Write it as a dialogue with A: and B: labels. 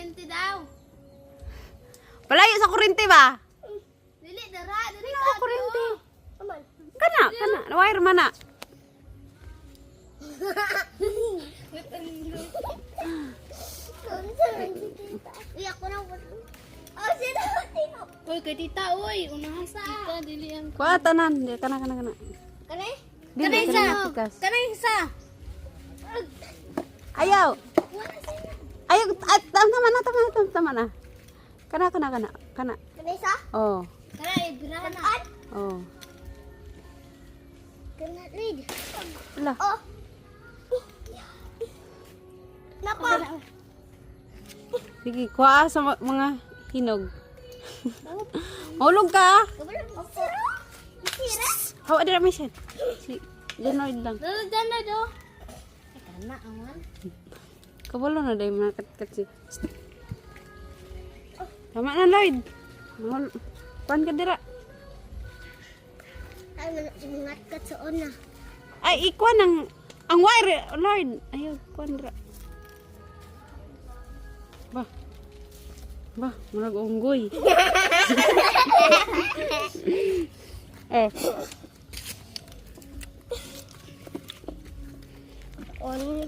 A: kuryente daw.
B: Palayo sa kuryente ba?
A: Dili, dara. Dili
B: Ano ka kuryente?
A: Aman.
B: Kana. Wire man na.
A: Iya ko na. Oh, sino? Uy, kay tita, uy. Unahan sa. Tita, dili ang...
B: Kuha tanan. Kana.
A: Kanay?
B: Dili,
A: Kanay
B: kana
A: isa.
B: tikas.
A: Kanay isa.
B: Ayaw. Ayaw. Tama na. Kana.
A: Kanay isa?
B: Oh.
A: Kanay, birahan na.
B: Oh.
A: Kanay, read.
B: Ala.
A: Oh. Napa.
B: Sige, kuha sa mga hinog. Hulog ka.
A: Sira?
B: Hawa dira may siya. Si Janoid lang.
A: Dala do. Kana aman.
B: Kabalo na dahil mga kat si. Tama na, Lloyd. Kuhan ka dira.
A: Ay, mangat ka sa una.
B: Ay, ikuha ang wire, Lloyd. Ayaw, kuhan dira. Bah, murag unggoy.
A: On